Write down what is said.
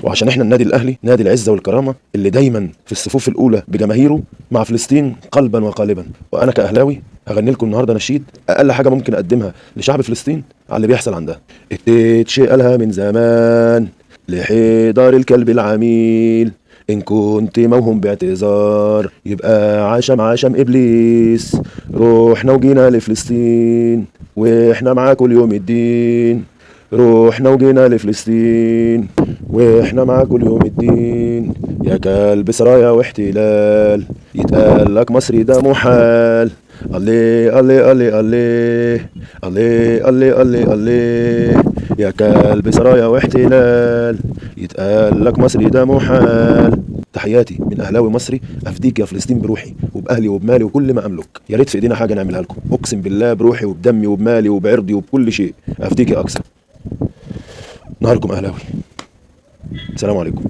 وعشان احنا النادي الاهلي نادي العزه والكرامه اللي دايما في الصفوف الاولى بجماهيره مع فلسطين قلبا وقالبا. وانا كاهلاوي هغني لكم النهارده نشيد اقل حاجه ممكن اقدمها لشعب فلسطين على اللي بيحصل عندها. التتش قالها من زمان لحضار الكلب العميل، إن كنت موهوم باعتذار يبقى عشم عشم إبليس. روحنا وجينا لفلسطين وإحنا معاكم اليوم الدين. روحنا وجينا لفلسطين وإحنا معاكم اليوم الدين. يا كلب سرايا واحتلال يتقال لك مصري ده محال. الله الله الله الله الله الله الله الله. يا كلب سرايا واحتلال يتقال لك مصري ده محال. تحياتي من اهلاوي مصري، افديك يا فلسطين بروحي وباهلي وبمالي وكل ما املك. يا ريت في ايدينا حاجه نعملها لكم، اقسم بالله بروحي وبدمي وبمالي وبعرضي وبكل شيء افديك يا اكثر. نهاركم اهلاوي. السلام عليكم.